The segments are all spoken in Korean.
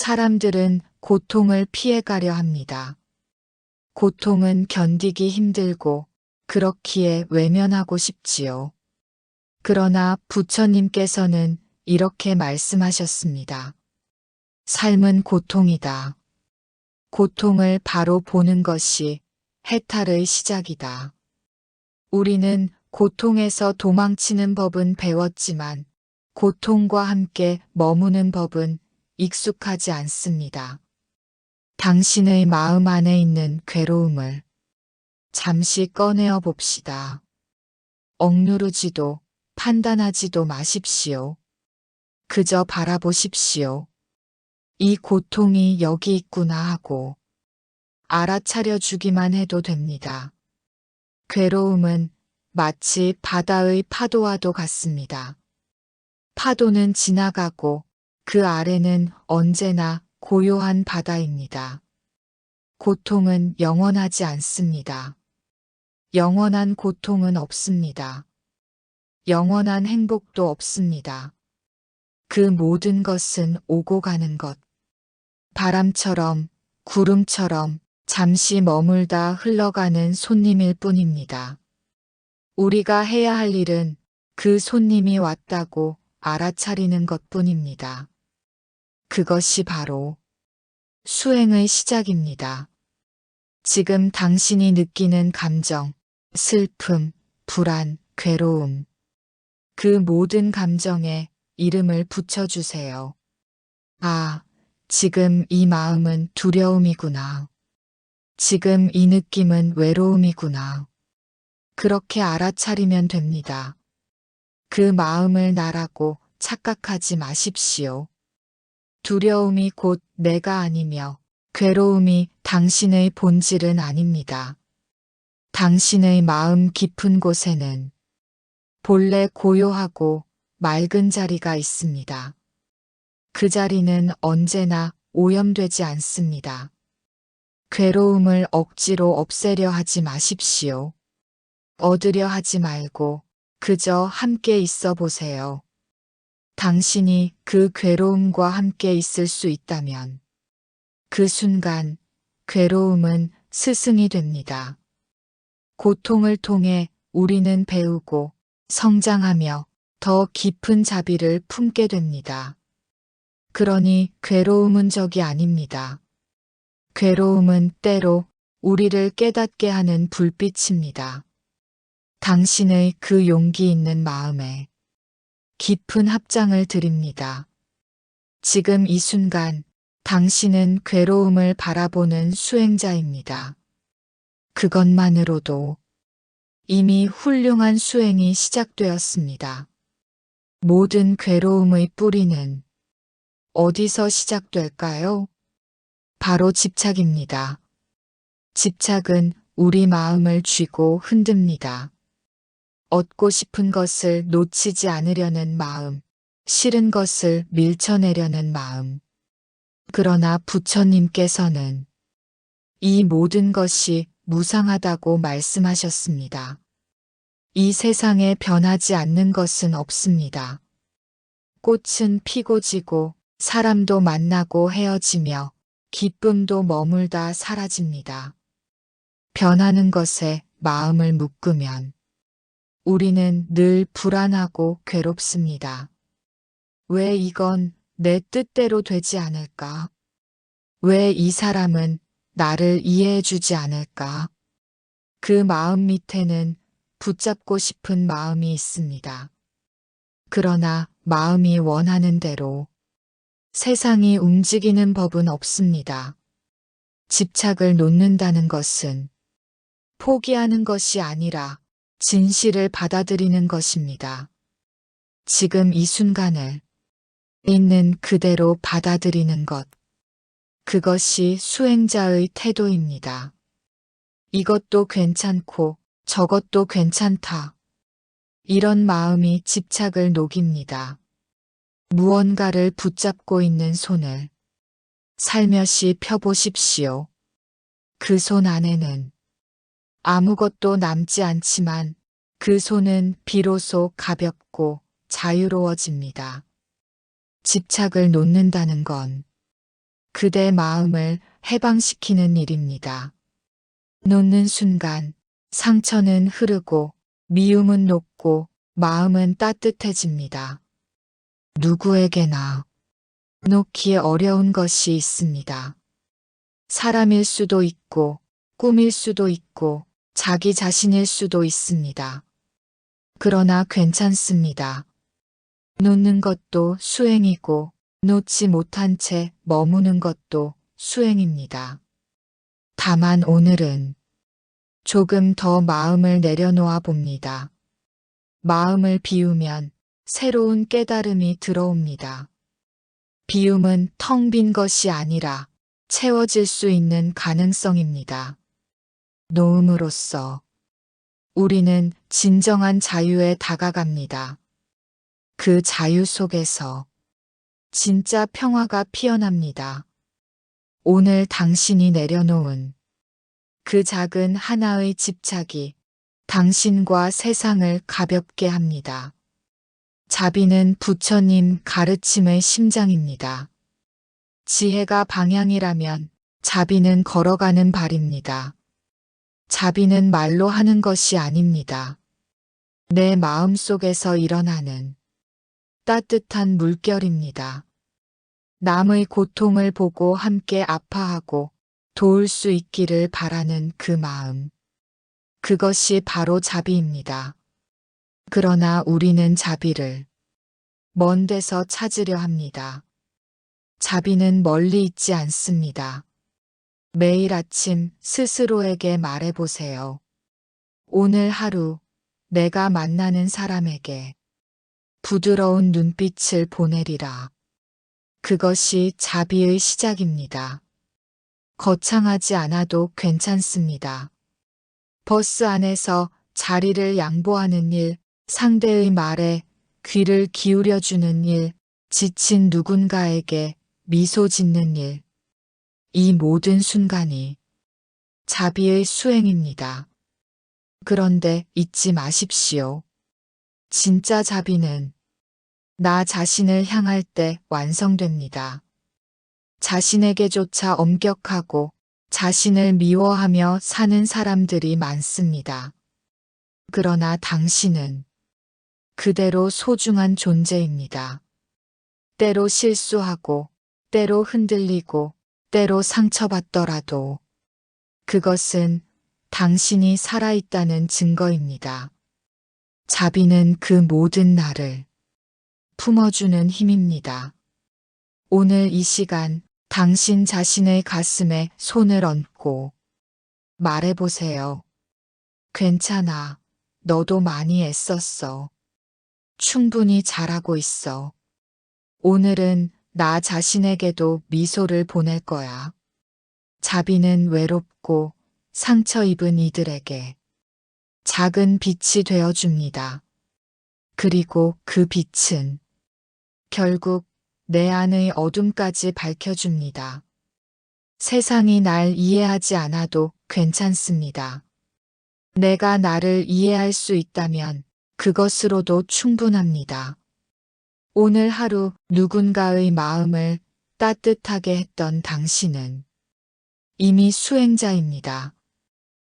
사람들은 고통을 피해가려 합니다. 고통은 견디기 힘들고 그렇기에 외면하고 싶지요. 그러나 부처님께서는 이렇게 말씀하셨습니다. 삶은 고통이다. 고통을 바로 보는 것이 해탈의 시작이다. 우리는 고통에서 도망치는 법은 배웠지만 고통과 함께 머무는 법은 익숙하지 않습니다. 당신의 마음 안에 있는 괴로움을 잠시 꺼내어 봅시다. 억누르지도 판단하지도 마십시오. 그저 바라보십시오. 이 고통이 여기 있구나 하고 알아차려 주기만 해도 됩니다. 괴로움은 마치 바다의 파도와도 같습니다. 파도는 지나가고 그 아래는 언제나 고요한 바다입니다. 고통은 영원하지 않습니다. 영원한 고통은 없습니다. 영원한 행복도 없습니다. 그 모든 것은 오고 가는 것. 바람처럼, 구름처럼 잠시 머물다 흘러가는 손님일 뿐입니다. 우리가 해야 할 일은 그 손님이 왔다고 알아차리는 것뿐입니다. 그것이 바로 수행의 시작입니다. 지금 당신이 느끼는 감정, 슬픔, 불안, 괴로움, 그 모든 감정에 이름을 붙여주세요. 아, 지금 이 마음은 두려움이구나. 지금 이 느낌은 외로움이구나. 그렇게 알아차리면 됩니다. 그 마음을 나라고 착각하지 마십시오. 두려움이 곧 내가 아니며 괴로움이 당신의 본질은 아닙니다. 당신의 마음 깊은 곳에는 본래 고요하고 맑은 자리가 있습니다. 그 자리는 언제나 오염되지 않습니다. 괴로움을 억지로 없애려 하지 마십시오. 얻으려 하지 말고 그저 함께 있어 보세요. 당신이 그 괴로움과 함께 있을 수 있다면 그 순간 괴로움은 스승이 됩니다. 고통을 통해 우리는 배우고 성장하며 더 깊은 자비를 품게 됩니다. 그러니 괴로움은 적이 아닙니다. 괴로움은 때로 우리를 깨닫게 하는 불빛입니다. 당신의 그 용기 있는 마음에 깊은 합장을 드립니다. 지금 이 순간 당신은 괴로움을 바라보는 수행자입니다. 그것만으로도 이미 훌륭한 수행이 시작되었습니다. 모든 괴로움의 뿌리는 어디서 시작될까요? 바로 집착입니다. 집착은 우리 마음을 쥐고 흔듭니다. 얻고 싶은 것을 놓치지 않으려는 마음, 싫은 것을 밀쳐내려는 마음. 그러나 부처님께서는 이 모든 것이 무상하다고 말씀하셨습니다. 이 세상에 변하지 않는 것은 없습니다. 꽃은 피고 지고 사람도 만나고 헤어지며 기쁨도 머물다 사라집니다. 변하는 것에 마음을 묶으면 우리는 늘 불안하고 괴롭습니다. 왜 이건 내 뜻대로 되지 않을까? 왜 이 사람은 나를 이해해주지 않을까? 그 마음 밑에는 붙잡고 싶은 마음이 있습니다. 그러나 마음이 원하는 대로 세상이 움직이는 법은 없습니다. 집착을 놓는다는 것은 포기하는 것이 아니라 진실을 받아들이는 것입니다. 지금 이 순간을 있는 그대로 받아들이는 것. 그것이 수행자의 태도입니다. 이것도 괜찮고 저것도 괜찮다. 이런 마음이 집착을 녹입니다. 무언가를 붙잡고 있는 손을 살며시 펴보십시오. 그 손 안에는 아무것도 남지 않지만 그 손은 비로소 가볍고 자유로워집니다. 집착을 놓는다는 건 그대 마음을 해방시키는 일입니다. 놓는 순간 상처는 흐르고 미움은 녹고 마음은 따뜻해집니다. 누구에게나 놓기 어려운 것이 있습니다. 사람일 수도 있고 꿈일 수도 있고 자기 자신일 수도 있습니다. 그러나 괜찮습니다. 놓는 것도 수행이고 놓지 못한 채 머무는 것도 수행입니다. 다만 오늘은 조금 더 마음을 내려놓아 봅니다. 마음을 비우면 새로운 깨달음이 들어옵니다. 비움은 텅 빈 것이 아니라 채워질 수 있는 가능성입니다. 놓음으로써 우리는 진정한 자유에 다가갑니다. 그 자유 속에서 진짜 평화가 피어납니다. 오늘 당신이 내려놓은 그 작은 하나의 집착이 당신과 세상을 가볍게 합니다. 자비는 부처님 가르침의 심장입니다. 지혜가 방향이라면 자비는 걸어가는 발입니다. 자비는 말로 하는 것이 아닙니다. 내 마음 속에서 일어나는 따뜻한 물결입니다. 남의 고통을 보고 함께 아파하고 도울 수 있기를 바라는 그 마음. 그것이 바로 자비입니다. 그러나 우리는 자비를 먼 데서 찾으려 합니다. 자비는 멀리 있지 않습니다. 매일 아침 스스로에게 말해보세요. 오늘 하루 내가 만나는 사람에게 부드러운 눈빛을 보내리라. 그것이 자비의 시작입니다. 거창하지 않아도 괜찮습니다. 버스 안에서 자리를 양보하는 일, 상대의 말에 귀를 기울여주는 일, 지친 누군가에게 미소 짓는 일. 이 모든 순간이 자비의 수행입니다. 그런데 잊지 마십시오. 진짜 자비는 나 자신을 향할 때 완성됩니다. 자신에게조차 엄격하고 자신을 미워하며 사는 사람들이 많습니다. 그러나 당신은 그대로 소중한 존재입니다. 때로 실수하고, 때로 흔들리고, 때로 상처받더라도 그것은 당신이 살아있다는 증거입니다. 자비는 그 모든 나를 품어주는 힘입니다. 오늘 이 시간 당신 자신의 가슴에 손을 얹고 말해보세요. 괜찮아. 너도 많이 애썼어. 충분히 잘하고 있어. 오늘은 나 자신에게도 미소를 보낼 거야. 자비는 외롭고 상처 입은 이들에게 작은 빛이 되어줍니다. 그리고 그 빛은 결국 내 안의 어둠까지 밝혀줍니다. 세상이 날 이해하지 않아도 괜찮습니다. 내가 나를 이해할 수 있다면 그것으로도 충분합니다. 오늘 하루 누군가의 마음을 따뜻하게 했던 당신은 이미 수행자입니다.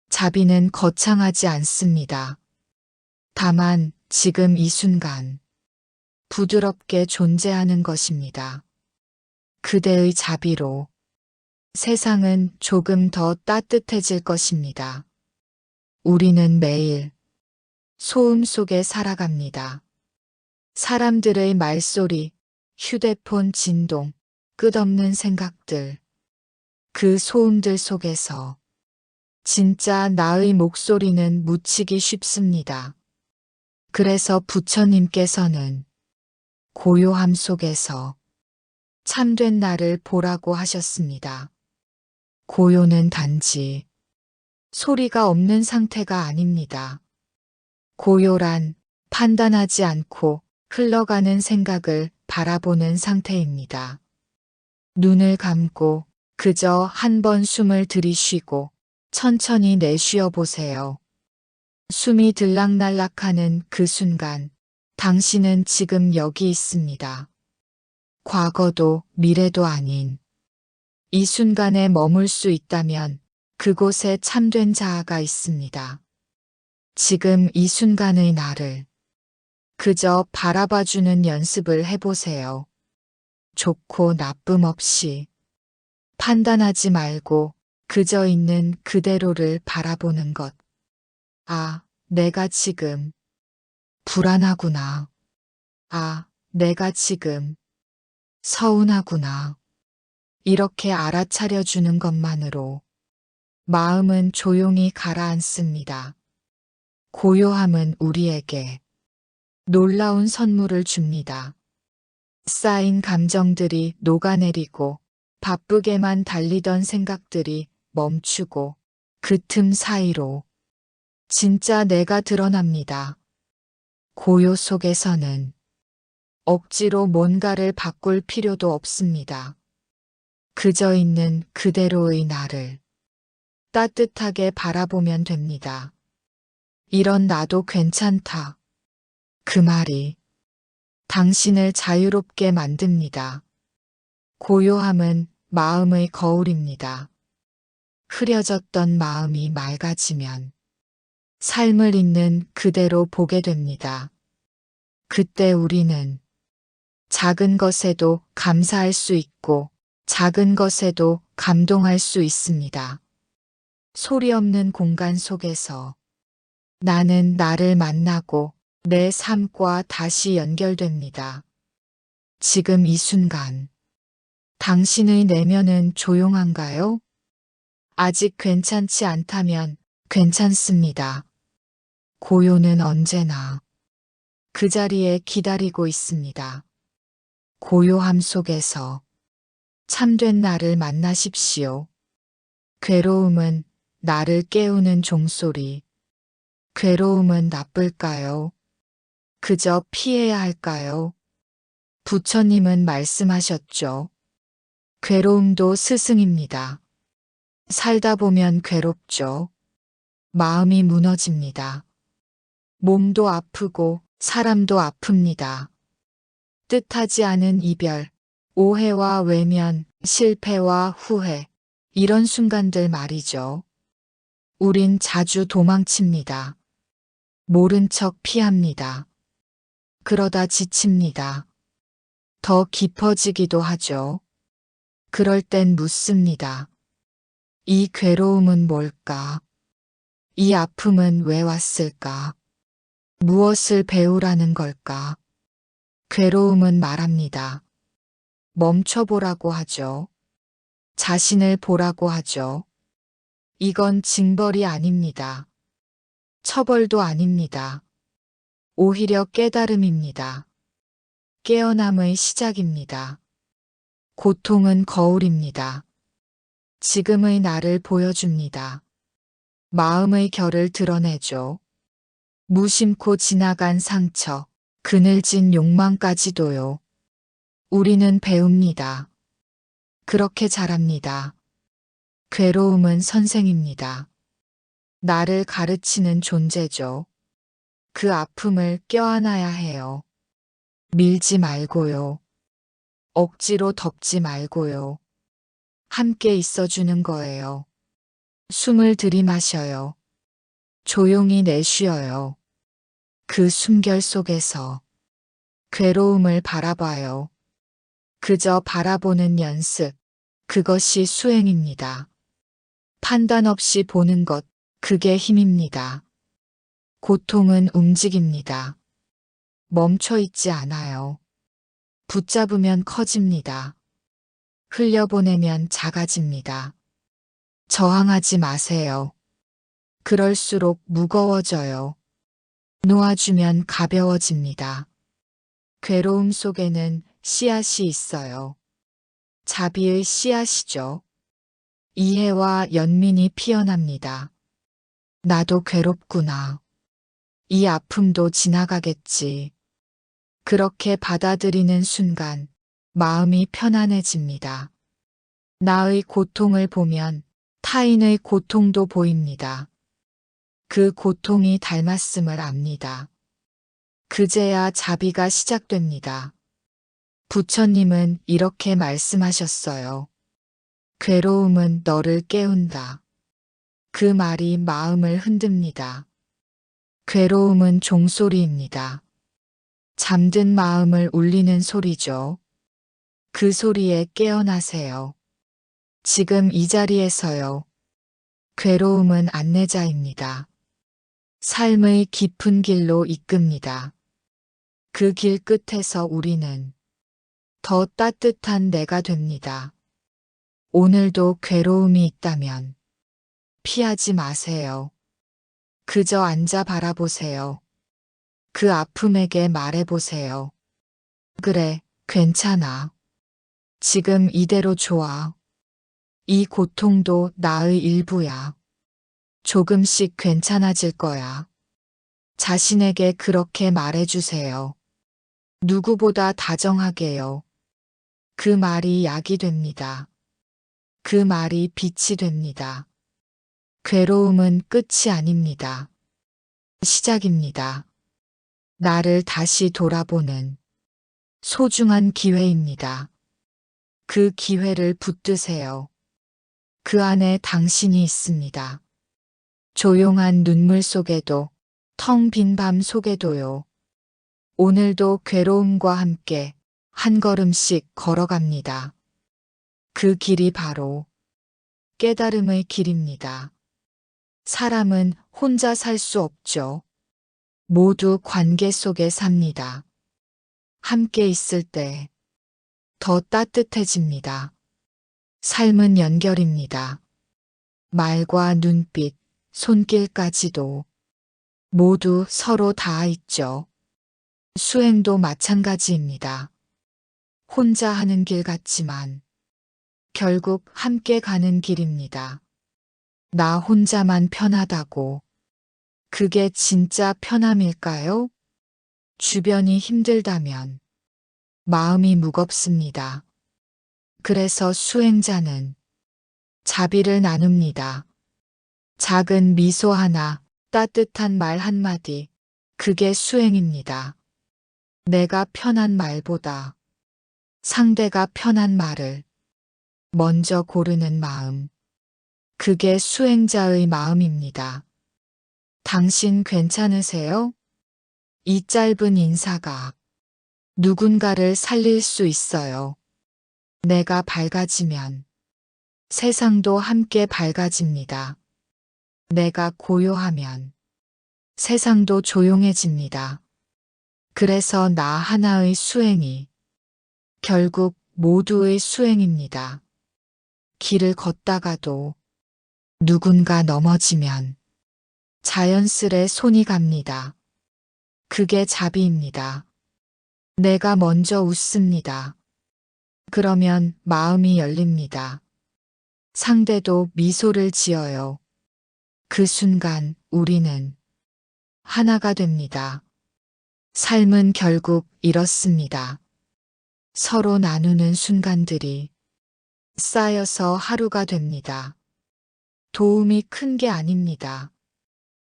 자비는 거창하지 않습니다. 다만 지금 이 순간 부드럽게 존재하는 것입니다. 그대의 자비로 세상은 조금 더 따뜻해질 것입니다. 우리는 매일 소음 속에 살아갑니다. 사람들의 말소리, 휴대폰 진동, 끝없는 생각들. 그 소음들 속에서 진짜 나의 목소리는 묻히기 쉽습니다. 그래서 부처님께서는 고요함 속에서 참된 나를 보라고 하셨습니다. 고요는 단지 소리가 없는 상태가 아닙니다. 고요란 판단하지 않고 흘러가는 생각을 바라보는 상태입니다. 눈을 감고 그저 한 번 숨을 들이쉬고 천천히 내쉬어 보세요. 숨이 들락날락하는 그 순간 당신은 지금 여기 있습니다. 과거도 미래도 아닌 이 순간에 머물 수 있다면 그곳에 참된 자아가 있습니다. 지금 이 순간의 나를 그저 바라봐주는 연습을 해보세요. 좋고 나쁨 없이 판단하지 말고 그저 있는 그대로를 바라보는 것. 아, 내가 지금 불안하구나. 아, 내가 지금 서운하구나. 이렇게 알아차려주는 것만으로 마음은 조용히 가라앉습니다. 고요함은 우리에게 놀라운 선물을 줍니다. 쌓인 감정들이 녹아내리고 바쁘게만 달리던 생각들이 멈추고 그 틈 사이로 진짜 내가 드러납니다. 고요 속에서는 억지로 뭔가를 바꿀 필요도 없습니다. 그저 있는 그대로의 나를 따뜻하게 바라보면 됩니다. 이런 나도 괜찮다. 그 말이 당신을 자유롭게 만듭니다. 고요함은 마음의 거울입니다. 흐려졌던 마음이 맑아지면 삶을 있는 그대로 보게 됩니다. 그때 우리는 작은 것에도 감사할 수 있고 작은 것에도 감동할 수 있습니다. 소리 없는 공간 속에서 나는 나를 만나고 내 삶과 다시 연결됩니다. 지금 이 순간 당신의 내면은 조용한가요? 아직 괜찮지 않다면 괜찮습니다. 고요는 언제나 그 자리에 기다리고 있습니다. 고요함 속에서 참된 나를 만나십시오. 괴로움은 나를 깨우는 종소리. 괴로움은 나쁠까요? 그저 피해야 할까요? 부처님은 말씀하셨죠. 괴로움도 스승입니다. 살다 보면 괴롭죠. 마음이 무너집니다. 몸도 아프고 사람도 아픕니다. 뜻하지 않은 이별, 오해와 외면, 실패와 후회, 이런 순간들 말이죠. 우린 자주 도망칩니다. 모른 척 피합니다. 그러다 지칩니다. 더 깊어지기도 하죠. 그럴 땐 묻습니다. 이 괴로움은 뭘까? 이 아픔은 왜 왔을까? 무엇을 배우라는 걸까? 괴로움은 말합니다. 멈춰보라고 하죠. 자신을 보라고 하죠. 이건 징벌이 아닙니다. 처벌도 아닙니다. 오히려 깨달음입니다. 깨어남의 시작입니다. 고통은 거울입니다. 지금의 나를 보여줍니다. 마음의 결을 드러내죠. 무심코 지나간 상처, 그늘진 욕망까지도요. 우리는 배웁니다. 그렇게 자랍니다. 괴로움은 선생입니다. 나를 가르치는 존재죠. 그 아픔을 껴안아야 해요. 밀지 말고요. 억지로 덮지 말고요. 함께 있어주는 거예요. 숨을 들이마셔요. 조용히 내쉬어요. 그 숨결 속에서 괴로움을 바라봐요. 그저 바라보는 연습, 그것이 수행입니다. 판단 없이 보는 것, 그게 힘입니다. 고통은 움직입니다. 멈춰 있지 않아요. 붙잡으면 커집니다. 흘려보내면 작아집니다. 저항하지 마세요. 그럴수록 무거워져요. 놓아주면 가벼워집니다. 괴로움 속에는 씨앗이 있어요. 자비의 씨앗이죠. 이해와 연민이 피어납니다. 나도 괴롭구나. 이 아픔도 지나가겠지. 그렇게 받아들이는 순간 마음이 편안해집니다. 나의 고통을 보면 타인의 고통도 보입니다. 그 고통이 닮았음을 압니다. 그제야 자비가 시작됩니다. 부처님은 이렇게 말씀하셨어요. 괴로움은 너를 깨운다. 그 말이 마음을 흔듭니다. 괴로움은 종소리입니다. 잠든 마음을 울리는 소리죠. 그 소리에 깨어나세요. 지금 이 자리에서요. 괴로움은 안내자입니다. 삶의 깊은 길로 이끕니다. 그 길 끝에서 우리는 더 따뜻한 내가 됩니다. 오늘도 괴로움이 있다면 피하지 마세요. 그저 앉아 바라보세요. 그 아픔에게 말해보세요. 그래, 괜찮아. 지금 이대로 좋아. 이 고통도 나의 일부야. 조금씩 괜찮아질 거야. 자신에게 그렇게 말해주세요. 누구보다 다정하게요. 그 말이 약이 됩니다. 그 말이 빛이 됩니다. 괴로움은 끝이 아닙니다. 시작입니다. 나를 다시 돌아보는 소중한 기회입니다. 그 기회를 붙드세요. 그 안에 당신이 있습니다. 조용한 눈물 속에도, 텅 빈 밤 속에도요. 오늘도 괴로움과 함께 한 걸음씩 걸어갑니다. 그 길이 바로 깨달음의 길입니다. 사람은 혼자 살 수 없죠. 모두 관계 속에 삽니다. 함께 있을 때 더 따뜻해집니다. 삶은 연결입니다. 말과 눈빛, 손길까지도 모두 서로 닿아 있죠. 수행도 마찬가지입니다. 혼자 하는 길 같지만 결국 함께 가는 길입니다. 나 혼자만 편하다고 그게 진짜 편함일까요? 주변이 힘들다면 마음이 무겁습니다. 그래서 수행자는 자비를 나눕니다. 작은 미소 하나, 따뜻한 말 한마디, 그게 수행입니다. 내가 편한 말보다 상대가 편한 말을 먼저 고르는 마음. 그게 수행자의 마음입니다. 당신 괜찮으세요? 이 짧은 인사가 누군가를 살릴 수 있어요. 내가 밝아지면 세상도 함께 밝아집니다. 내가 고요하면 세상도 조용해집니다. 그래서 나 하나의 수행이 결국 모두의 수행입니다. 길을 걷다가도 누군가 넘어지면 자연스레 손이 갑니다. 그게 자비입니다. 내가 먼저 웃습니다. 그러면 마음이 열립니다. 상대도 미소를 지어요. 그 순간 우리는 하나가 됩니다. 삶은 결국 이렇습니다. 서로 나누는 순간들이 쌓여서 하루가 됩니다. 도움이 큰 게 아닙니다.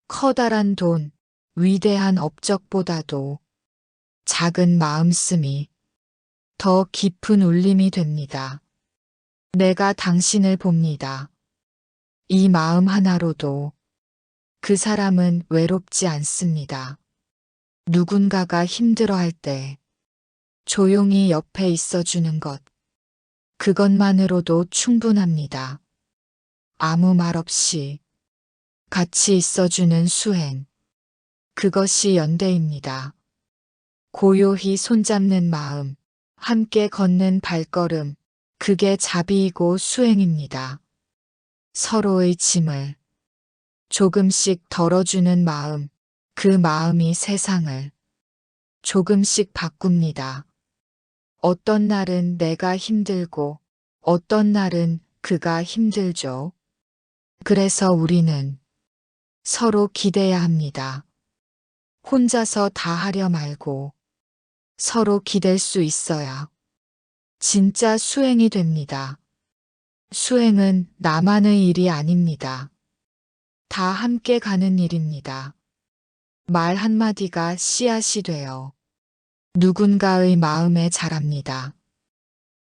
커다란 돈, 위대한 업적보다도 작은 마음씀이 더 깊은 울림이 됩니다. 내가 당신을 봅니다. 이 마음 하나로도 그 사람은 외롭지 않습니다. 누군가가 힘들어할 때 조용히 옆에 있어주는 것, 그것만으로도 충분합니다. 아무 말 없이 같이 있어주는 수행, 그것이 연대입니다. 고요히 손잡는 마음, 함께 걷는 발걸음, 그게 자비이고 수행입니다. 서로의 짐을 조금씩 덜어주는 마음, 그 마음이 세상을 조금씩 바꿉니다. 어떤 날은 내가 힘들고 어떤 날은 그가 힘들죠. 그래서 우리는 서로 기대야 합니다. 혼자서 다 하려 말고 서로 기댈 수 있어야 진짜 수행이 됩니다. 수행은 나만의 일이 아닙니다. 다 함께 가는 일입니다. 말 한마디가 씨앗이 되어 누군가의 마음에 자랍니다.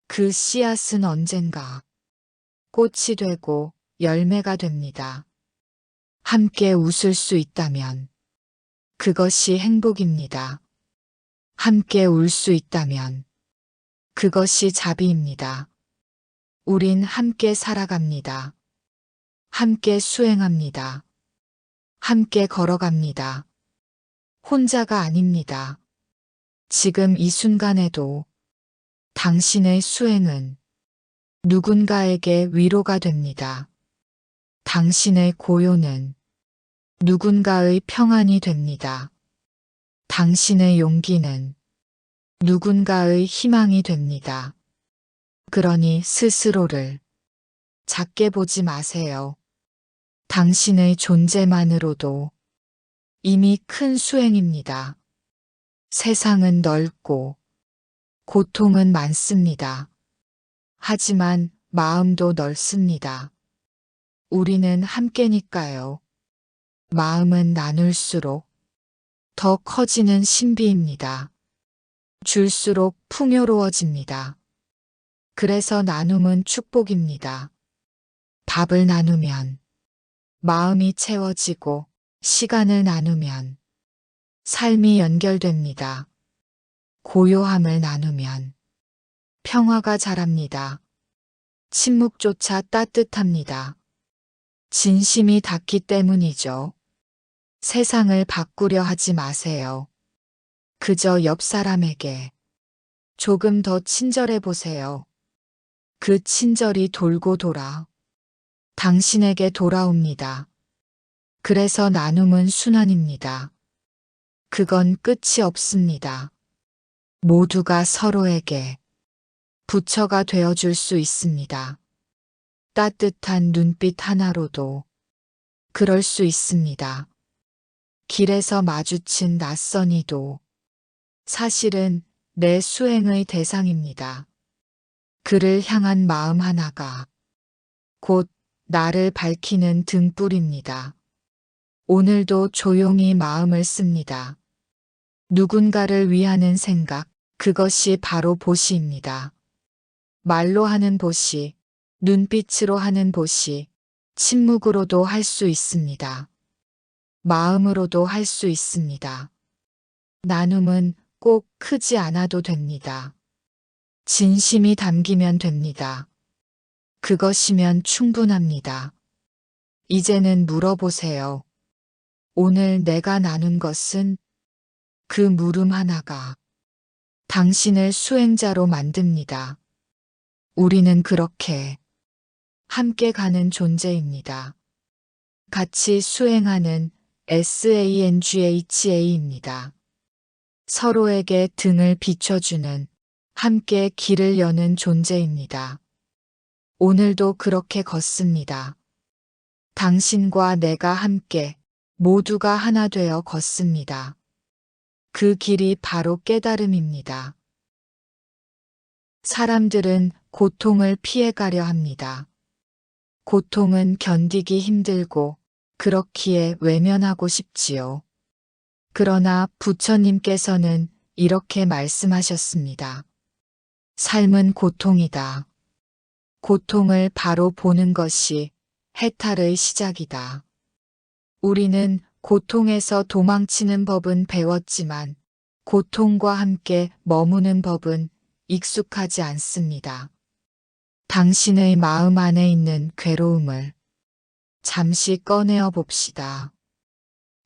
그 씨앗은 언젠가 꽃이 되고 열매가 됩니다. 함께 웃을 수 있다면 그것이 행복입니다. 함께 울 수 있다면 그것이 자비입니다. 우린 함께 살아갑니다. 함께 수행합니다. 함께 걸어갑니다. 혼자가 아닙니다. 지금 이 순간에도 당신의 수행은 누군가에게 위로가 됩니다. 당신의 고요는 누군가의 평안이 됩니다. 당신의 용기는 누군가의 희망이 됩니다. 그러니 스스로를 작게 보지 마세요. 당신의 존재만으로도 이미 큰 수행입니다. 세상은 넓고 고통은 많습니다. 하지만 마음도 넓습니다. 우리는 함께니까요. 마음은 나눌수록 더 커지는 신비입니다. 줄수록 풍요로워집니다. 그래서 나눔은 축복입니다. 밥을 나누면 마음이 채워지고 시간을 나누면 삶이 연결됩니다. 고요함을 나누면 평화가 자랍니다. 침묵조차 따뜻합니다. 진심이 닿기 때문이죠. 세상을 바꾸려 하지 마세요. 그저 옆 사람에게 조금 더 친절해 보세요. 그 친절이 돌고 돌아 당신에게 돌아옵니다. 그래서 나눔은 순환입니다. 그건 끝이 없습니다. 모두가 서로에게 부처가 되어줄 수 있습니다. 따뜻한 눈빛 하나로도 그럴 수 있습니다. 길에서 마주친 낯선 이도 사실은 내 수행의 대상입니다. 그를 향한 마음 하나가 곧 나를 밝히는 등불입니다. 오늘도 조용히 마음을 씁니다. 누군가를 위하는 생각, 그것이 바로 보시입니다. 말로 하는 보시, 눈빛으로 하는 보시, 침묵으로도 할 수 있습니다. 마음으로도 할 수 있습니다. 나눔은 꼭 크지 않아도 됩니다. 진심이 담기면 됩니다. 그것이면 충분합니다. 이제는 물어보세요. 오늘 내가 나눈 것은 그 물음 하나가 당신을 수행자로 만듭니다. 우리는 그렇게 함께 가는 존재입니다. 같이 수행하는 SANGHA입니다. 서로에게 등을 비춰주는 함께 길을 여는 존재입니다. 오늘도 그렇게 걷습니다. 당신과 내가 함께 모두가 하나 되어 걷습니다. 그 길이 바로 깨달음입니다. 사람들은 고통을 피해가려 합니다. 고통은 견디기 힘들고 그렇기에 외면하고 싶지요. 그러나 부처님께서는 이렇게 말씀하셨습니다. 삶은 고통이다. 고통을 바로 보는 것이 해탈의 시작이다. 우리는 고통에서 도망치는 법은 배웠지만 고통과 함께 머무는 법은 익숙하지 않습니다. 당신의 마음 안에 있는 괴로움을 잠시 꺼내어 봅시다.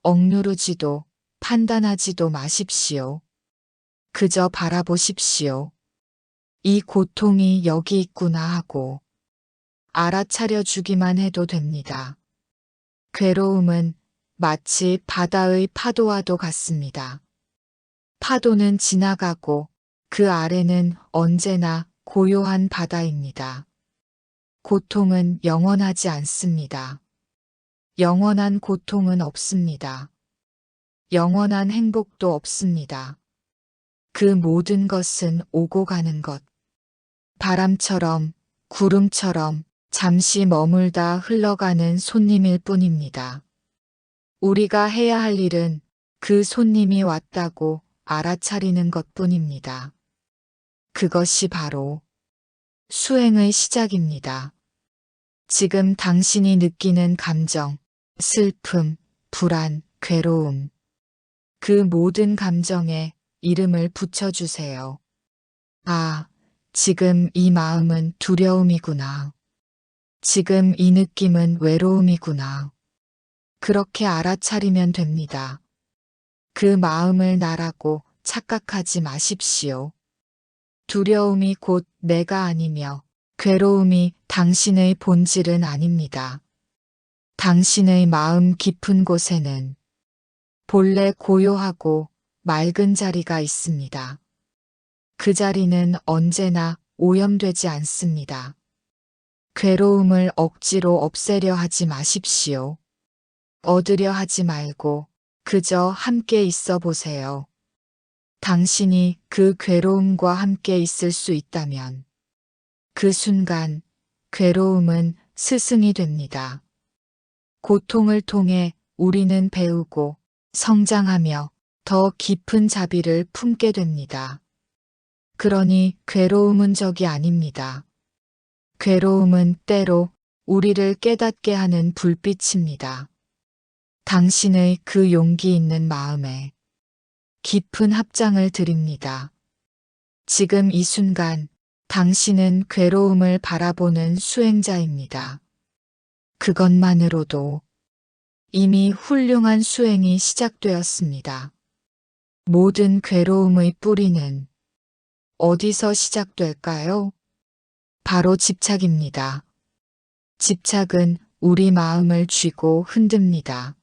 억누르지도 판단하지도 마십시오. 그저 바라보십시오. 이 고통이 여기 있구나 하고 알아차려 주기만 해도 됩니다. 괴로움은 마치 바다의 파도와도 같습니다. 파도는 지나가고 그 아래는 언제나 고요한 바다입니다. 고통은 영원하지 않습니다. 영원한 고통은 없습니다. 영원한 행복도 없습니다. 그 모든 것은 오고 가는 것. 바람처럼, 구름처럼 잠시 머물다 흘러가는 손님일 뿐입니다. 우리가 해야 할 일은 그 손님이 왔다고 알아차리는 것뿐입니다. 그것이 바로 수행의 시작입니다. 지금 당신이 느끼는 감정, 슬픔, 불안, 괴로움. 그 모든 감정에 이름을 붙여주세요. 아, 지금 이 마음은 두려움이구나. 지금 이 느낌은 외로움이구나. 그렇게 알아차리면 됩니다. 그 마음을 나라고 착각하지 마십시오. 두려움이 곧 내가 아니며 괴로움이 당신의 본질은 아닙니다. 당신의 마음 깊은 곳에는 본래 고요하고 맑은 자리가 있습니다. 그 자리는 언제나 오염되지 않습니다. 괴로움을 억지로 없애려 하지 마십시오. 얻으려 하지 말고 그저 함께 있어 보세요. 당신이 그 괴로움과 함께 있을 수 있다면 그 순간 괴로움은 스승이 됩니다. 고통을 통해 우리는 배우고 성장하며 더 깊은 자비를 품게 됩니다. 그러니 괴로움은 적이 아닙니다. 괴로움은 때로 우리를 깨닫게 하는 불빛입니다. 당신의 그 용기 있는 마음에 깊은 합장을 드립니다. 지금 이 순간 당신은 괴로움을 바라보는 수행자입니다. 그것만으로도 이미 훌륭한 수행이 시작되었습니다. 모든 괴로움의 뿌리는 어디서 시작될까요? 바로 집착입니다. 집착은 우리 마음을 쥐고 흔듭니다.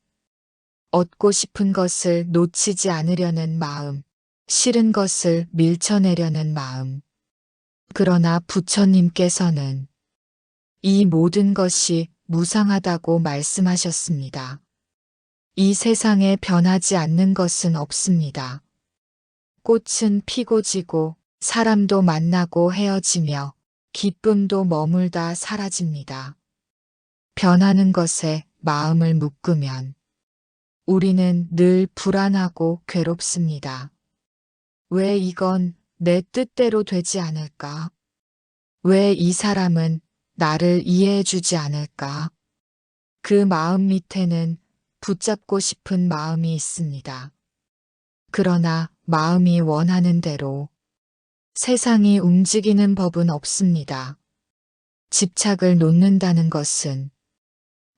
얻고 싶은 것을 놓치지 않으려는 마음, 싫은 것을 밀쳐내려는 마음. 그러나 부처님께서는 이 모든 것이 무상하다고 말씀하셨습니다. 이 세상에 변하지 않는 것은 없습니다. 꽃은 피고 지고 사람도 만나고 헤어지며 기쁨도 머물다 사라집니다. 변하는 것에 마음을 묶으면 우리는 늘 불안하고 괴롭습니다. 왜 이건 내 뜻대로 되지 않을까? 왜 이 사람은 나를 이해해주지 않을까? 그 마음 밑에는 붙잡고 싶은 마음이 있습니다. 그러나 마음이 원하는 대로 세상이 움직이는 법은 없습니다. 집착을 놓는다는 것은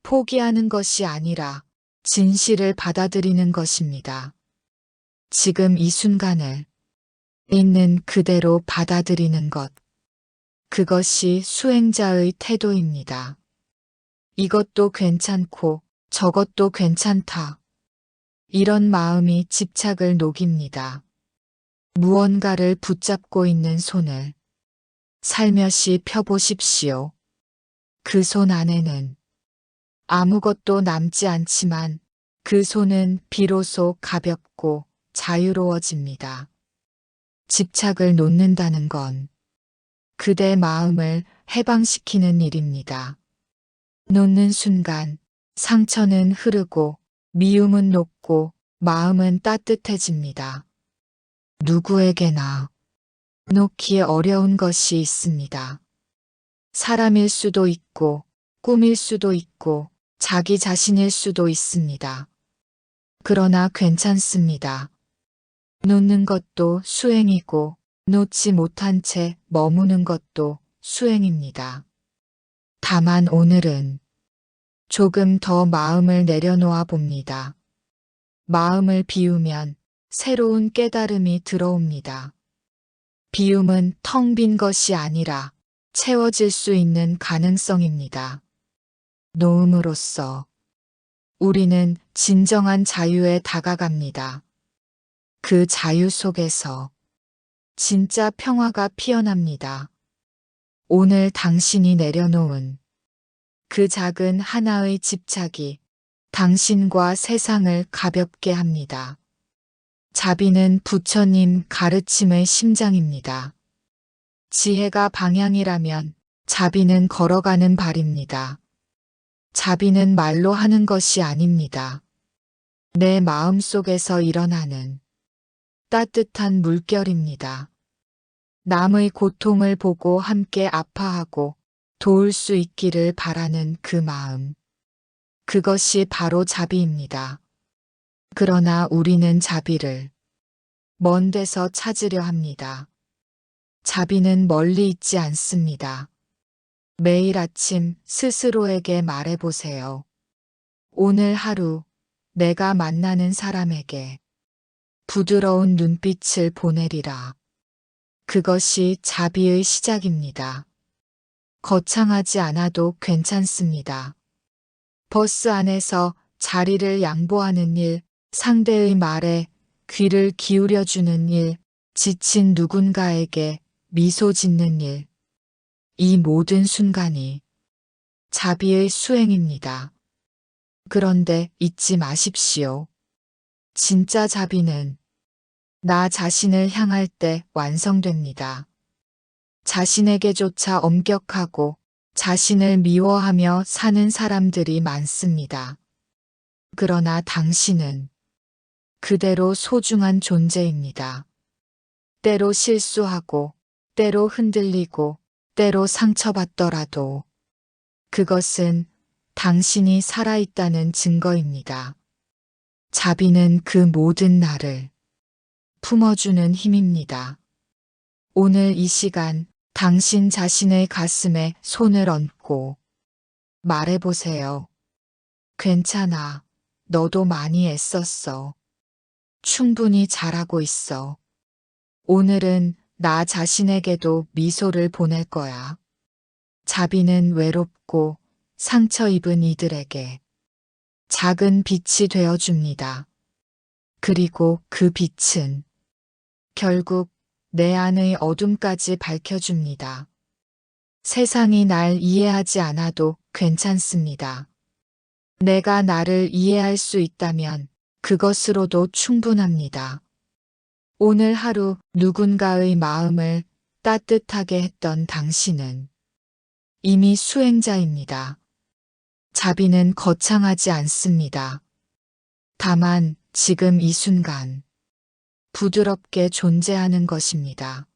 포기하는 것이 아니라 진실을 받아들이는 것입니다. 지금 이 순간을 있는 그대로 받아들이는 것. 그것이 수행자의 태도입니다. 이것도 괜찮고 저것도 괜찮다. 이런 마음이 집착을 녹입니다. 무언가를 붙잡고 있는 손을 살며시 펴보십시오. 그 손 안에는 아무것도 남지 않지만 그 손은 비로소 가볍고 자유로워집니다. 집착을 놓는다는 건 그대 마음을 해방시키는 일입니다. 놓는 순간 상처는 흐르고 미움은 녹고 마음은 따뜻해집니다. 누구에게나 놓기 어려운 것이 있습니다. 사람일 수도 있고 꿈일 수도 있고 자기 자신일 수도 있습니다. 그러나 괜찮습니다. 놓는 것도 수행이고 놓지 못한 채 머무는 것도 수행입니다. 다만 오늘은 조금 더 마음을 내려놓아 봅니다. 마음을 비우면 새로운 깨달음이 들어옵니다. 비움은 텅 빈 것이 아니라 채워질 수 있는 가능성입니다. 놓음으로써 우리는 진정한 자유에 다가갑니다. 그 자유 속에서 진짜 평화가 피어납니다. 오늘 당신이 내려놓은 그 작은 하나의 집착이 당신과 세상을 가볍게 합니다. 자비는 부처님 가르침의 심장입니다. 지혜가 방향이라면 자비는 걸어가는 발입니다. 자비는 말로 하는 것이 아닙니다. 내 마음 속에서 일어나는 따뜻한 물결입니다. 남의 고통을 보고 함께 아파하고 도울 수 있기를 바라는 그 마음. 그것이 바로 자비입니다. 그러나 우리는 자비를 먼 데서 찾으려 합니다. 자비는 멀리 있지 않습니다. 매일 아침 스스로에게 말해보세요. 오늘 하루 내가 만나는 사람에게 부드러운 눈빛을 보내리라. 그것이 자비의 시작입니다. 거창하지 않아도 괜찮습니다. 버스 안에서 자리를 양보하는 일, 상대의 말에 귀를 기울여주는 일, 지친 누군가에게 미소 짓는 일. 이 모든 순간이 자비의 수행입니다. 그런데 잊지 마십시오. 진짜 자비는 나 자신을 향할 때 완성됩니다. 자신에게조차 엄격하고 자신을 미워하며 사는 사람들이 많습니다. 그러나 당신은 그대로 소중한 존재입니다. 때로 실수하고, 때로 흔들리고, 때로 상처받더라도 그것은 당신이 살아있다는 증거입니다. 자비는 그 모든 나를 품어주는 힘입니다. 오늘 이 시간 당신 자신의 가슴에 손을 얹고 말해보세요. 괜찮아. 너도 많이 애썼어. 충분히 잘하고 있어. 오늘은 나 자신에게도 미소를 보낼 거야. 자비는 외롭고 상처 입은 이들에게 작은 빛이 되어줍니다. 그리고 그 빛은 결국 내 안의 어둠까지 밝혀줍니다. 세상이 날 이해하지 않아도 괜찮습니다. 내가 나를 이해할 수 있다면 그것으로도 충분합니다. 오늘 하루 누군가의 마음을 따뜻하게 했던 당신은 이미 수행자입니다. 자비는 거창하지 않습니다. 다만 지금 이 순간 부드럽게 존재하는 것입니다.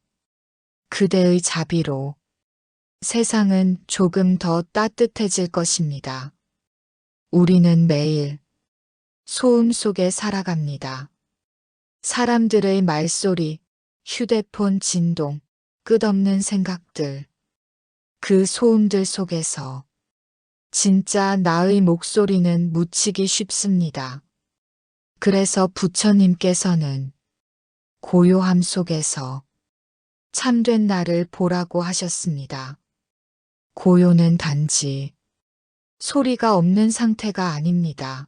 그대의 자비로 세상은 조금 더 따뜻해질 것입니다. 우리는 매일 소음 속에 살아갑니다. 사람들의 말소리, 휴대폰 진동, 끝없는 생각들. 그 소음들 속에서 진짜 나의 목소리는 묻히기 쉽습니다. 그래서 부처님께서는 고요함 속에서 참된 나를 보라고 하셨습니다. 고요는 단지 소리가 없는 상태가 아닙니다.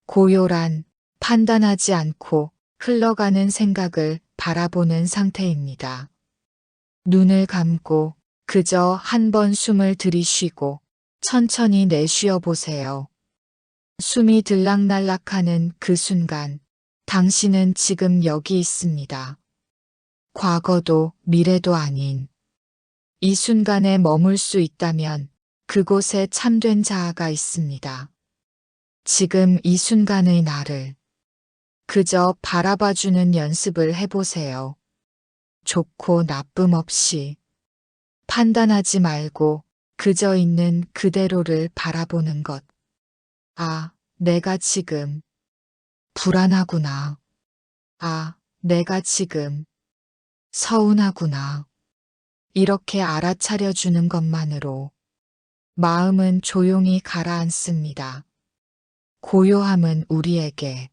고요란 판단하지 않고 흘러가는 생각을 바라보는 상태입니다. 눈을 감고 그저 한 번 숨을 들이쉬고 천천히 내쉬어 보세요. 숨이 들락날락하는 그 순간 당신은 지금 여기 있습니다. 과거도 미래도 아닌 이 순간에 머물 수 있다면 그곳에 참된 자아가 있습니다. 지금 이 순간의 나를 그저 바라봐주는 연습을 해보세요. 좋고 나쁨 없이 판단하지 말고 그저 있는 그대로를 바라보는 것. 아, 내가 지금 불안하구나. 아, 내가 지금 서운하구나. 이렇게 알아차려주는 것만으로 마음은 조용히 가라앉습니다. 고요함은 우리에게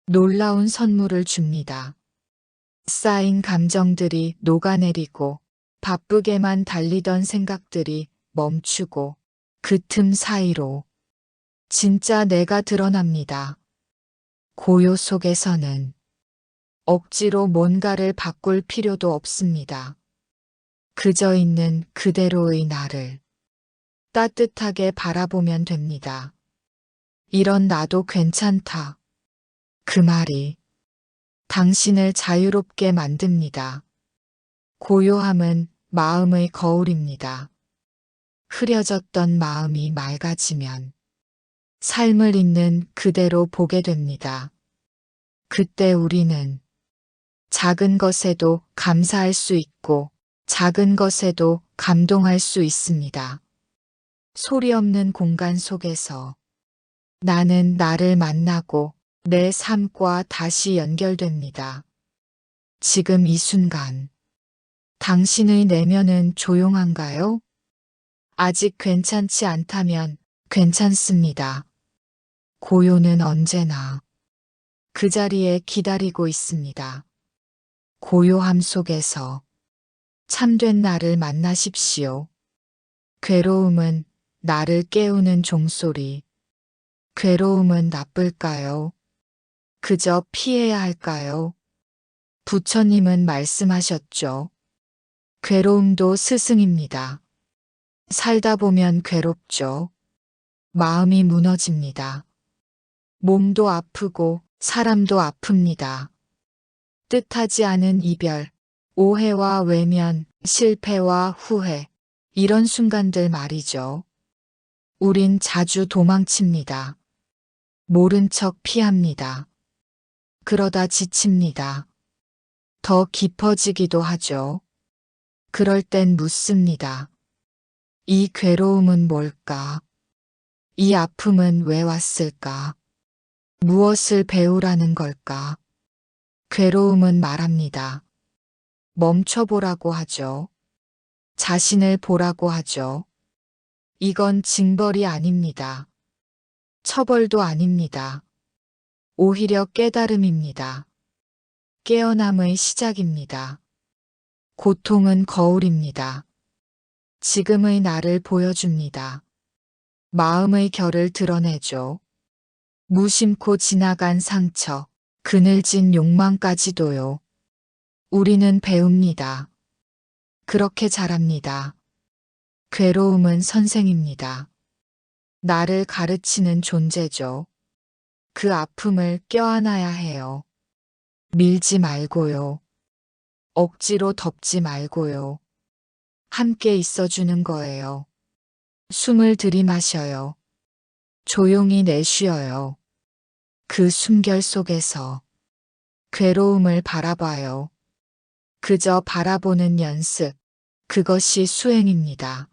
놀라운 선물을 줍니다. 쌓인 감정들이 녹아내리고 바쁘게만 달리던 생각들이 멈추고 그 틈 사이로 진짜 내가 드러납니다. 고요 속에서는 억지로 뭔가를 바꿀 필요도 없습니다. 그저 있는 그대로의 나를 따뜻하게 바라보면 됩니다. 이런 나도 괜찮다. 그 말이 당신을 자유롭게 만듭니다. 고요함은 마음의 거울입니다. 흐려졌던 마음이 맑아지면 삶을 있는 그대로 보게 됩니다. 그때 우리는 작은 것에도 감사할 수 있고 작은 것에도 감동할 수 있습니다. 소리 없는 공간 속에서 나는 나를 만나고 내 삶과 다시 연결됩니다. 지금 이 순간, 당신의 내면은 조용한가요? 아직 괜찮지 않다면 괜찮습니다. 고요는 언제나 그 자리에 기다리고 있습니다. 고요함 속에서 참된 나를 만나십시오. 괴로움은 나를 깨우는 종소리. 괴로움은 나쁠까요? 그저 피해야 할까요? 부처님은 말씀하셨죠. 괴로움도 스승입니다. 살다 보면 괴롭죠. 마음이 무너집니다. 몸도 아프고 사람도 아픕니다. 뜻하지 않은 이별, 오해와 외면, 실패와 후회, 이런 순간들 말이죠. 우린 자주 도망칩니다. 모른 척 피합니다. 그러다 지칩니다. 더 깊어지기도 하죠. 그럴 땐 묻습니다. 이 괴로움은 뭘까? 이 아픔은 왜 왔을까? 무엇을 배우라는 걸까? 괴로움은 말합니다. 멈춰보라고 하죠. 자신을 보라고 하죠. 이건 징벌이 아닙니다. 처벌도 아닙니다. 오히려 깨달음입니다. 깨어남의 시작입니다. 고통은 거울입니다. 지금의 나를 보여줍니다. 마음의 결을 드러내죠. 무심코 지나간 상처, 그늘진 욕망까지도요. 우리는 배웁니다. 그렇게 자랍니다. 괴로움은 선생입니다. 나를 가르치는 존재죠. 그 아픔을 껴안아야 해요. 밀지 말고요. 억지로 덮지 말고요. 함께 있어주는 거예요. 숨을 들이마셔요. 조용히 내쉬어요. 그 숨결 속에서 괴로움을 바라봐요. 그저 바라보는 연습, 그것이 수행입니다.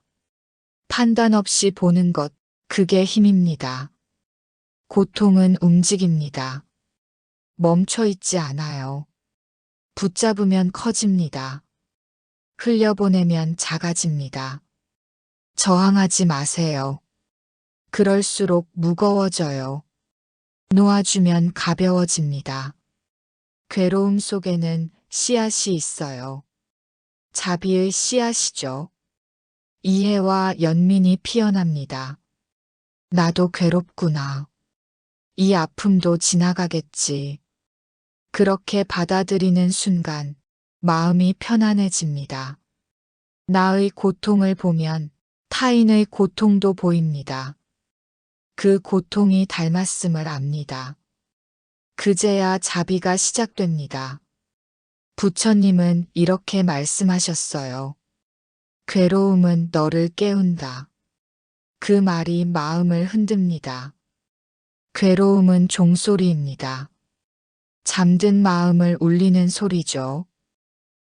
판단 없이 보는 것, 그게 힘입니다. 고통은 움직입니다. 멈춰 있지 않아요. 붙잡으면 커집니다. 흘려보내면 작아집니다. 저항하지 마세요. 그럴수록 무거워져요. 놓아주면 가벼워집니다. 괴로움 속에는 씨앗이 있어요. 자비의 씨앗이죠. 이해와 연민이 피어납니다. 나도 괴롭구나. 이 아픔도 지나가겠지. 그렇게 받아들이는 순간 마음이 편안해집니다. 나의 고통을 보면 타인의 고통도 보입니다. 그 고통이 닮았음을 압니다. 그제야 자비가 시작됩니다. 부처님은 이렇게 말씀하셨어요. 괴로움은 너를 깨운다. 그 말이 마음을 흔듭니다. 괴로움은 종소리입니다. 잠든 마음을 울리는 소리죠.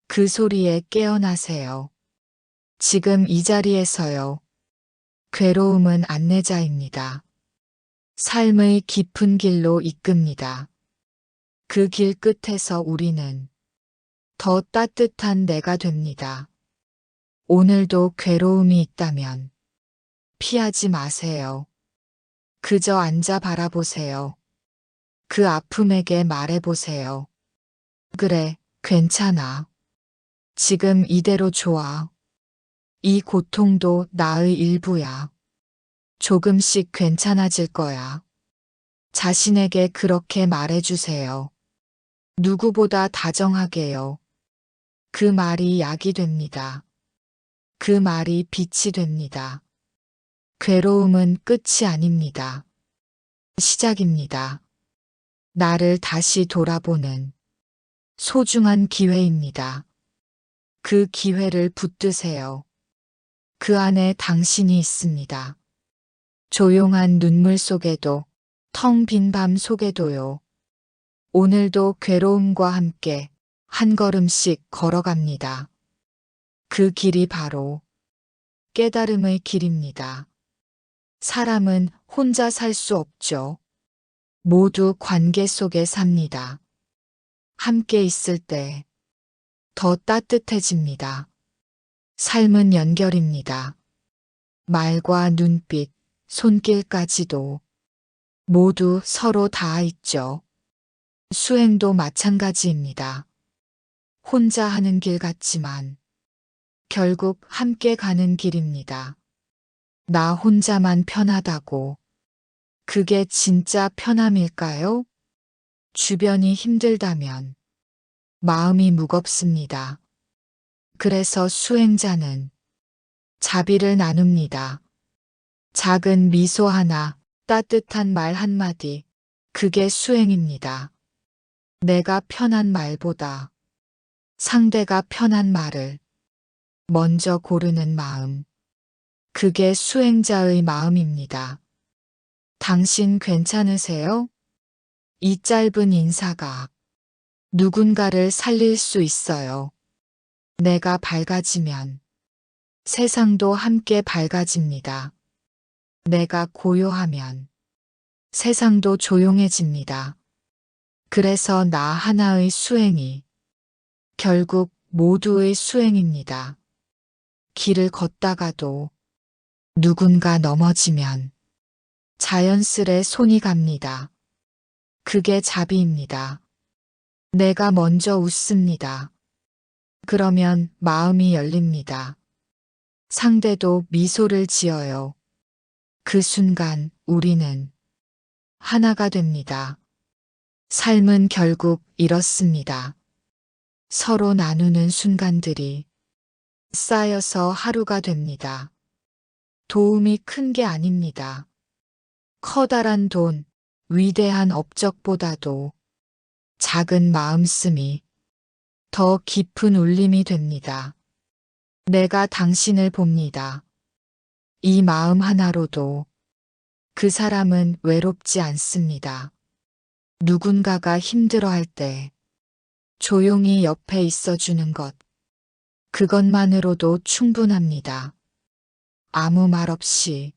그 소리에 깨어나세요. 지금 이 자리에서요. 괴로움은 안내자입니다. 삶의 깊은 길로 이끕니다. 그 길 끝에서 우리는 더 따뜻한 내가 됩니다. 오늘도 괴로움이 있다면 피하지 마세요. 그저 앉아 바라보세요. 그 아픔에게 말해보세요. 그래, 괜찮아. 지금 이대로 좋아. 이 고통도 나의 일부야. 조금씩 괜찮아질 거야. 자신에게 그렇게 말해주세요. 누구보다 다정하게요. 그 말이 약이 됩니다. 그 말이 빛이 됩니다. 괴로움은 끝이 아닙니다. 시작입니다. 나를 다시 돌아보는 소중한 기회입니다. 그 기회를 붙드세요. 그 안에 당신이 있습니다. 조용한 눈물 속에도, 텅 빈 밤 속에도요. 오늘도 괴로움과 함께 한 걸음씩 걸어갑니다. 그 길이 바로 깨달음의 길입니다. 사람은 혼자 살 수 없죠. 모두 관계 속에 삽니다. 함께 있을 때 더 따뜻해집니다. 삶은 연결입니다. 말과 눈빛, 손길까지도 모두 서로 닿아 있죠. 수행도 마찬가지입니다. 혼자 하는 길 같지만 결국 함께 가는 길입니다. 나 혼자만 편하다고 그게 진짜 편함일까요? 주변이 힘들다면 마음이 무겁습니다. 그래서 수행자는 자비를 나눕니다. 작은 미소 하나, 따뜻한 말 한마디, 그게 수행입니다. 내가 편한 말보다 상대가 편한 말을 먼저 고르는 마음. 그게 수행자의 마음입니다. 당신 괜찮으세요? 이 짧은 인사가 누군가를 살릴 수 있어요. 내가 밝아지면 세상도 함께 밝아집니다. 내가 고요하면 세상도 조용해집니다. 그래서 나 하나의 수행이 결국 모두의 수행입니다. 길을 걷다가도 누군가 넘어지면 자연스레 손이 갑니다. 그게 자비입니다. 내가 먼저 웃습니다. 그러면 마음이 열립니다. 상대도 미소를 지어요. 그 순간 우리는 하나가 됩니다. 삶은 결국 이렇습니다. 서로 나누는 순간들이 쌓여서 하루가 됩니다. 도움이 큰 게 아닙니다. 커다란 돈, 위대한 업적보다도 작은 마음씀이 더 깊은 울림이 됩니다. 내가 당신을 봅니다. 이 마음 하나로도 그 사람은 외롭지 않습니다. 누군가가 힘들어할 때 조용히 옆에 있어주는 것, 그것만으로도 충분합니다. 아무 말 없이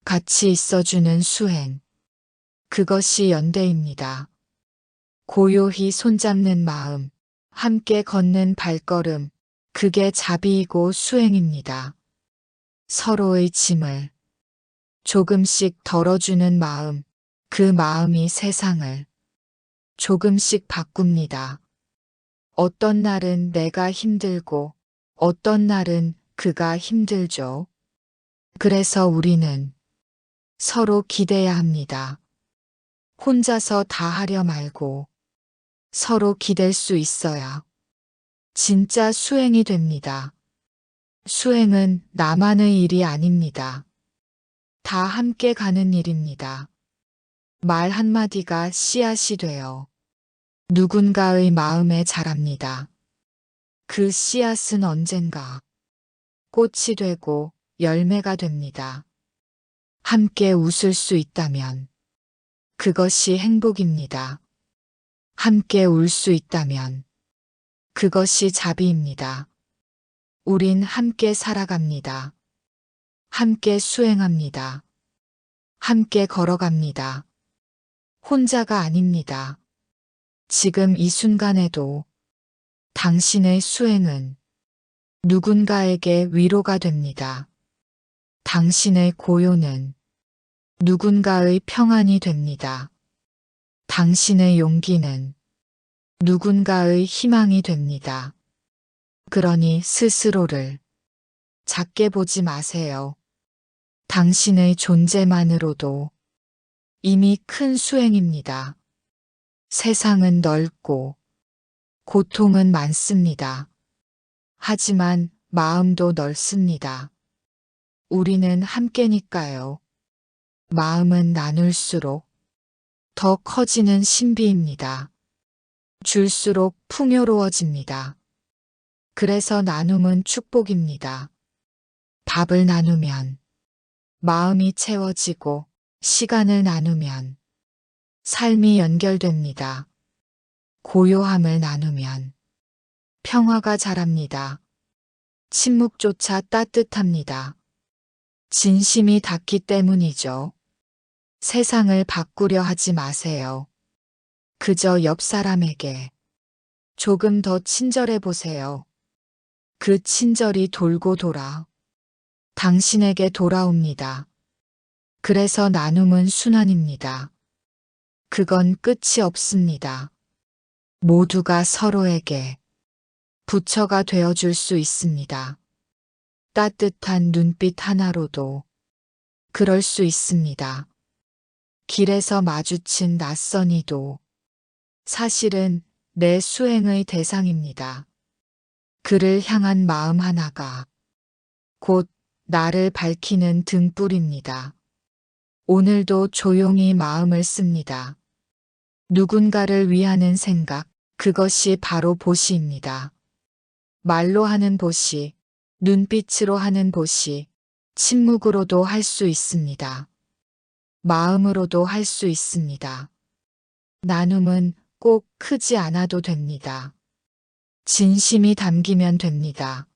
같이 있어주는 수행, 그것이 연대입니다. 고요히 손잡는 마음, 함께 걷는 발걸음, 그게 자비이고 수행입니다. 서로의 짐을 조금씩 덜어주는 마음, 그 마음이 세상을 조금씩 바꿉니다. 어떤 날은 내가 힘들고 어떤 날은 그가 힘들죠. 그래서 우리는 서로 기대야 합니다. 혼자서 다 하려 말고 서로 기댈 수 있어야 진짜 수행이 됩니다. 수행은 나만의 일이 아닙니다. 다 함께 가는 일입니다. 말 한마디가 씨앗이 되어 누군가의 마음에 자랍니다. 그 씨앗은 언젠가 꽃이 되고 열매가 됩니다. 함께 웃을 수 있다면 그것이 행복입니다. 함께 울 수 있다면 그것이 자비입니다. 우린 함께 살아갑니다. 함께 수행합니다. 함께 걸어갑니다. 혼자가 아닙니다. 지금 이 순간에도 당신의 수행은 누군가에게 위로가 됩니다. 당신의 고요는 누군가의 평안이 됩니다. 당신의 용기는 누군가의 희망이 됩니다. 그러니 스스로를 작게 보지 마세요. 당신의 존재만으로도 이미 큰 수행입니다. 세상은 넓고 고통은 많습니다. 하지만 마음도 넓습니다. 우리는 함께니까요. 마음은 나눌수록 더 커지는 신비입니다. 줄수록 풍요로워집니다. 그래서 나눔은 축복입니다. 밥을 나누면 마음이 채워지고 시간을 나누면 삶이 연결됩니다. 고요함을 나누면 평화가 자랍니다. 침묵조차 따뜻합니다. 진심이 닿기 때문이죠. 세상을 바꾸려 하지 마세요. 그저 옆 사람에게 조금 더 친절해 보세요. 그 친절이 돌고 돌아 당신에게 돌아옵니다. 그래서 나눔은 순환입니다. 그건 끝이 없습니다. 모두가 서로에게 부처가 되어줄 수 있습니다. 따뜻한 눈빛 하나로도 그럴 수 있습니다. 길에서 마주친 낯선 이도 사실은 내 수행의 대상입니다. 그를 향한 마음 하나가 곧 나를 밝히는 등불입니다. 오늘도 조용히 마음을 씁니다. 누군가를 위하는 생각, 그것이 바로 보시입니다. 말로 하는 보시, 눈빛으로 하는 보시, 침묵으로도 할 수 있습니다. 마음으로도 할 수 있습니다. 나눔은 꼭 크지 않아도 됩니다. 진심이 담기면 됩니다.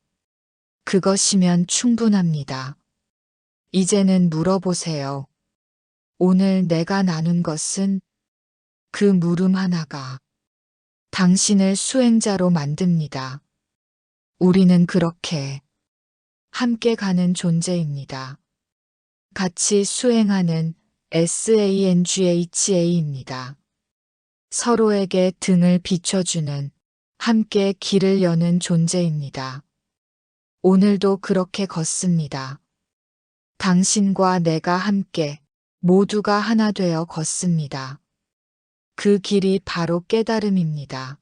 그것이면 충분합니다. 이제는 물어보세요. 오늘 내가 나눈 것은 그 물음 하나가 당신을 수행자로 만듭니다. 우리는 그렇게 함께 가는 존재입니다. 같이 수행하는 SANGHA입니다. 서로에게 등을 비춰주는 함께 길을 여는 존재입니다. 오늘도 그렇게 걷습니다. 당신과 내가 함께 모두가 하나 되어 걷습니다. 그 길이 바로 깨달음입니다.